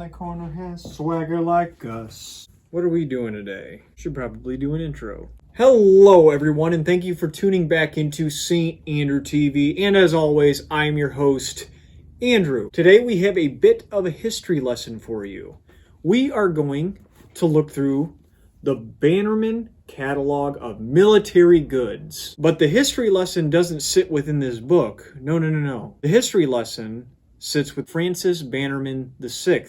the corner has swagger like us. What are we doing today? Should probably do an intro. Hello everyone, and thank you for tuning back into St. Andrew TV. And as always, I'm your host, Andrew. Today we have a bit of a history lesson for you. We are going to look through the Bannerman Catalogue of military goods. But the history lesson doesn't sit within this book. No. The history lesson sits with Francis Bannerman VI,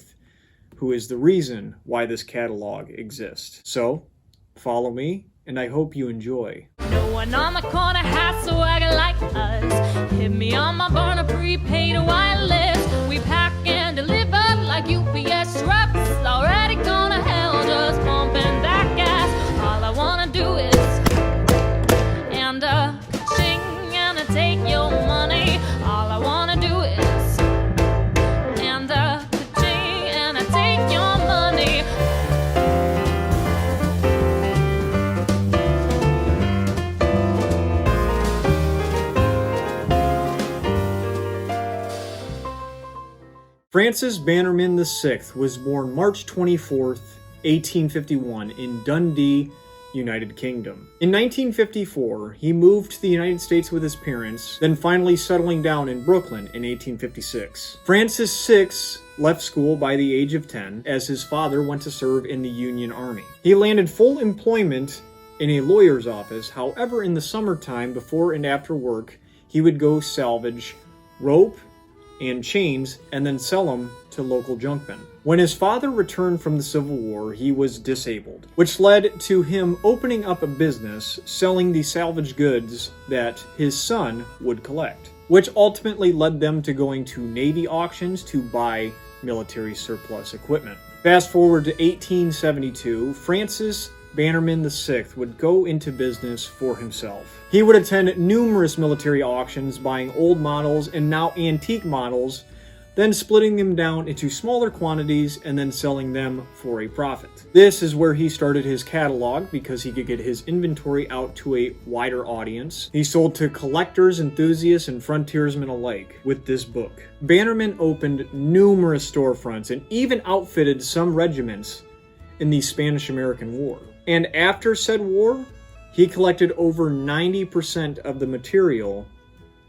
who is the reason why this catalog exists. So, follow me, and I hope you enjoy. No one on the corner has swagger like us. Hit me on my burner prepaid wireless. We pack and deliver like UPS trucks. Already gonna hell, just pumping that gas. All I wanna do is and sing and take your money. All I wanna do is and sing and take your money. Francis Bannerman VI was born March 24th, 1851 in Dundee, United Kingdom. In 1954, he moved to the United States with his parents, then finally settling down in Brooklyn in 1856. Francis VI left school by the age of 10 as his father went to serve in the Union Army. He landed full employment in a lawyer's office. However, in the summertime, before and after work, he would go salvage rope and chains and then sell them to local junkmen. When his father returned from the Civil War, he was disabled, which led to him opening up a business selling the salvage goods that his son would collect, which ultimately led them to going to Navy auctions to buy military surplus equipment. Fast forward to 1872, Francis Bannerman VI would go into business for himself. He would attend numerous military auctions, buying old models and now antique models, then splitting them down into smaller quantities and then selling them for a profit. This is where he started his catalog because he could get his inventory out to a wider audience. He sold to collectors, enthusiasts, and frontiersmen alike with this book. Bannerman opened numerous storefronts and even outfitted some regiments in the Spanish-American War. And after said war, he collected over 90% of the material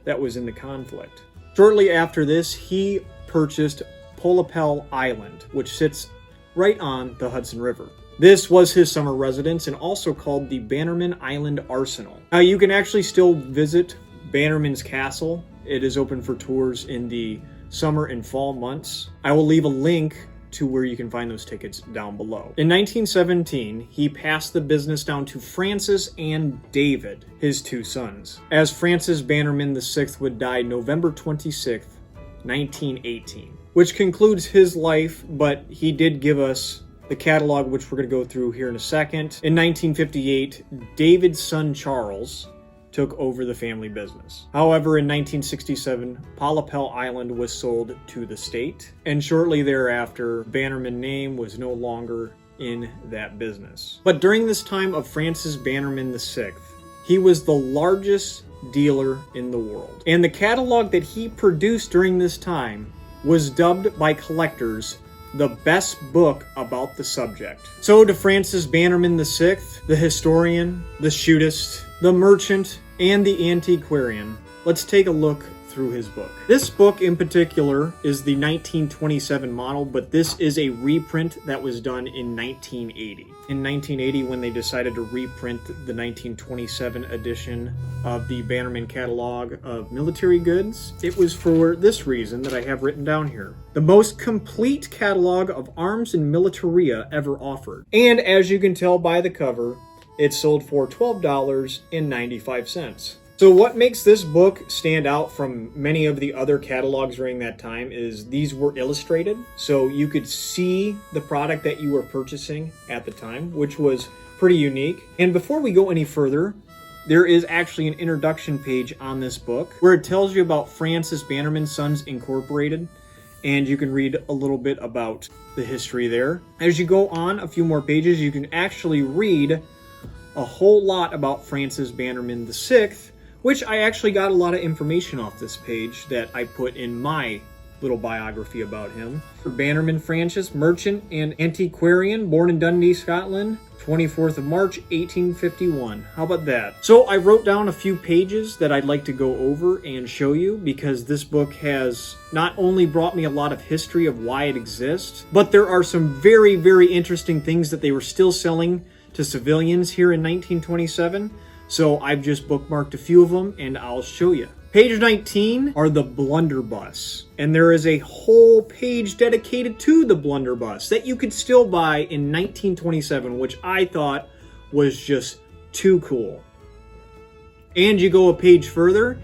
that was in the conflict. Shortly after this, he purchased Polapel Island, which sits right on the Hudson River. This was his summer residence and also called the Bannerman Island Arsenal. Now, you can actually still visit Bannerman's Castle. It is open for tours in the summer and fall months. I will leave a link to where you can find those tickets down below. In 1917, he passed the business down to Francis and David, his two sons, as Francis Bannerman VI would die November 26th, 1918, which concludes his life, but he did give us the catalog, which we're going to go through here in a second. In 1958, David's son Charles took over the family business. However, in 1967, Polapel Island was sold to the state, and shortly thereafter, Bannerman name was no longer in that business. But during this time of Francis Bannerman VI, he was the largest dealer in the world. And the catalog that he produced during this time was dubbed by collectors the best book about the subject. So to Francis Bannerman VI, the historian, the shootist, the merchant, and the antiquarian, let's take a look through his book. This book in particular is the 1927 model, but this is a reprint that was done in 1980. In 1980, when they decided to reprint the 1927 edition of the Bannerman Catalogue of military goods, it was for this reason that I have written down here. The most complete catalog of arms and militaria ever offered. And as you can tell by the cover, it sold for $12.95. So what makes this book stand out from many of the other catalogs during that time is these were illustrated, so you could see the product that you were purchasing at the time, which was pretty unique. And before we go any further, there is actually an introduction page on this book where it tells you about Francis Bannerman Sons Incorporated, and you can read a little bit about the history there. As you go on a few more pages, you can actually read a whole lot about Francis Bannerman VI, which I actually got a lot of information off this page that I put in my little biography about him. Bannerman Francis, merchant and antiquarian, born in Dundee, Scotland, 24th of March, 1851. How about that? So I wrote down a few pages that I'd like to go over and show you, because this book has not only brought me a lot of history of why it exists, but there are some very, very interesting things that they were still selling to civilians here in 1927. So I've just bookmarked a few of them and I'll show you. Page 19 are the Blunderbuss, and there is a whole page dedicated to the Blunderbuss that you could still buy in 1927, which I thought was just too cool. And you go a page further,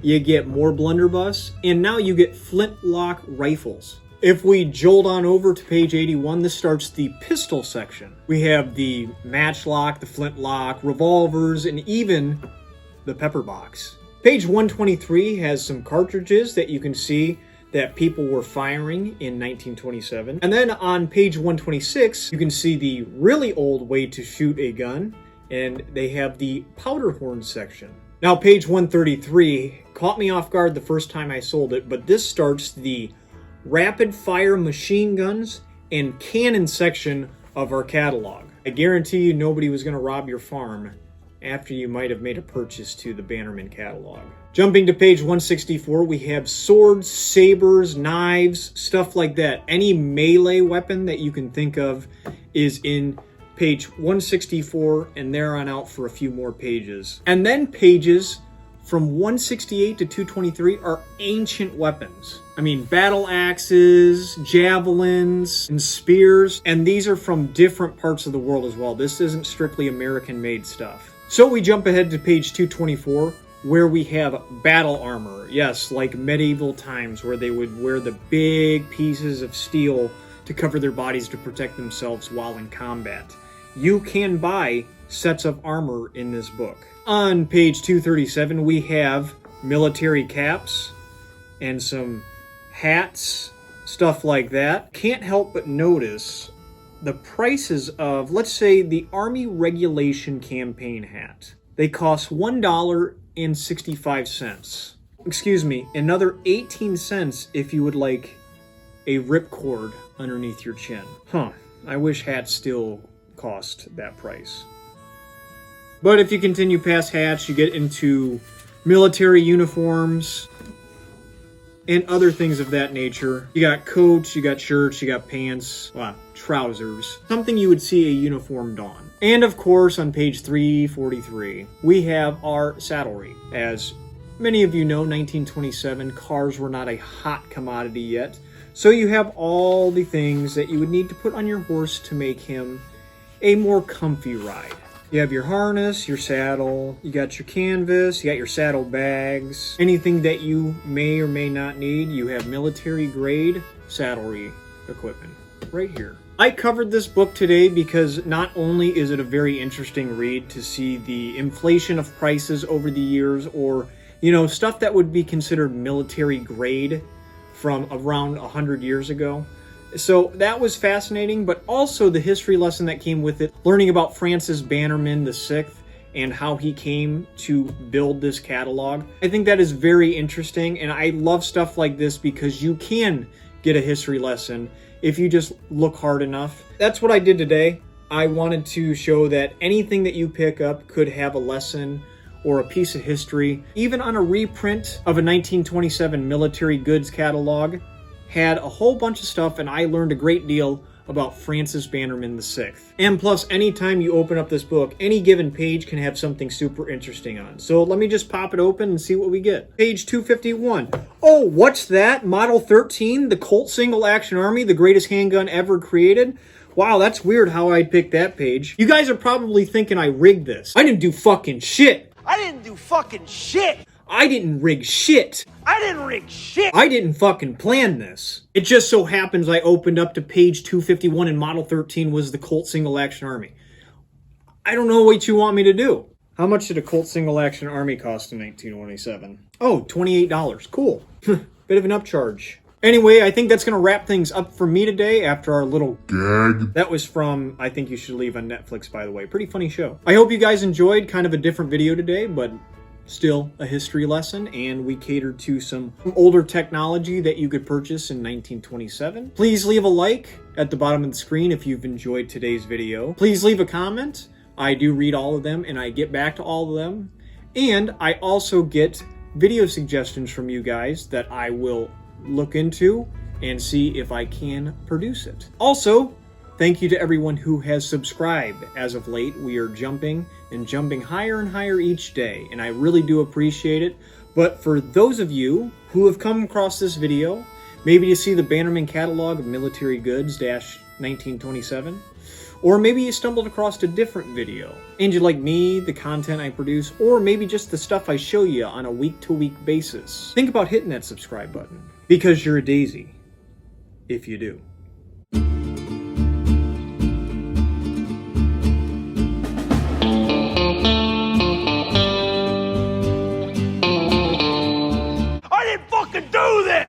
you get more Blunderbuss, and now you get flintlock rifles. If we jolt on over to page 81, this starts the pistol section. We have the matchlock, the flintlock, revolvers, and even the pepper box. Page 123 has some cartridges that you can see that people were firing in 1927. And then on page 126, you can see the really old way to shoot a gun, and they have the powder horn section. Now, page 133 caught me off guard the first time I sold it, but this starts the rapid fire machine guns and cannon section of our catalog. I guarantee you nobody was going to rob your farm after you might have made a purchase to the Bannerman Catalogue. Jumping to page 164, we have swords, sabers, knives, stuff like that. Any melee weapon that you can think of is in page 164, and there on out for a few more pages. And then pages from 168 to 223 are ancient weapons. I mean, battle axes, javelins, and spears, and these are from different parts of the world as well. This isn't strictly American-made stuff. So we jump ahead to page 224, where we have battle armor. Yes, like medieval times, where they would wear the big pieces of steel to cover their bodies to protect themselves while in combat. You can buy sets of armor in this book. On page 237, we have military caps and some hats, stuff like that. Can't help but notice the prices of, let's say, the Army Regulation Campaign hat. They cost $1.65. Excuse me, another 18 cents if you would like a ripcord underneath your chin. Huh, I wish hats still cost that price. But if you continue past hats, you get into military uniforms and other things of that nature. You got coats, you got shirts, you got pants, well, trousers. Something you would see a uniformed on. And of course, on page 343, we have our saddlery. As many of you know, 1927, cars were not a hot commodity yet. So you have all the things that you would need to put on your horse to make him a more comfy ride. You have your harness, your saddle, you got your canvas, you got your saddle bags. Anything that you may or may not need, you have military grade saddlery equipment right here. I covered this book today because not only is it a very interesting read to see the inflation of prices over the years, or, you know, stuff that would be considered military grade from around 100 years ago. So that was fascinating, but also the history lesson that came with it, learning about Francis Bannerman VI and how he came to build this catalog. I think that is very interesting, and I love stuff like this because you can get a history lesson if you just look hard enough. That's what I did today. I wanted to show that anything that you pick up could have a lesson or a piece of history. Even on a reprint of a 1927 military goods catalog, had a whole bunch of stuff, and I learned a great deal about Francis Bannerman VI. And plus, anytime you open up this book, any given page can have something super interesting on. So let me just pop it open and see what we get. Page 251. Oh, what's that? Model 13, the Colt Single Action Army, the greatest handgun ever created? Wow, that's weird how I picked that page. You guys are probably thinking I rigged this. I didn't do fucking shit. I didn't do fucking shit. I didn't rig shit. I didn't rig shit. I didn't fucking plan this. It just so happens I opened up to page 251 and Model 13 was the Colt Single Action Army. I don't know what you want me to do. How much did a Colt Single Action Army cost in 1927? Oh, $28. Cool. Bit of an upcharge. Anyway, I think that's going to wrap things up for me today after our little gag. That was from I Think You Should Leave on Netflix, by the way. Pretty funny show. I hope you guys enjoyed. Kind of a different video today, but still a history lesson, and we cater to some older technology that you could purchase in 1927. Please leave a like at the bottom of the screen if you've enjoyed today's video. Please leave a comment. I do read all of them, and I get back to all of them. And I also get video suggestions from you guys that I will look into and see if I can produce it. Also, thank you to everyone who has subscribed as of late. We are jumping higher and higher each day, and I really do appreciate it. But for those of you who have come across this video, maybe to see the Bannerman Catalogue of Military Goods -1927, or maybe you stumbled across a different video, and you like me, the content I produce, or maybe just the stuff I show you on a week-to-week basis, think about hitting that subscribe button, because you're a daisy if you do.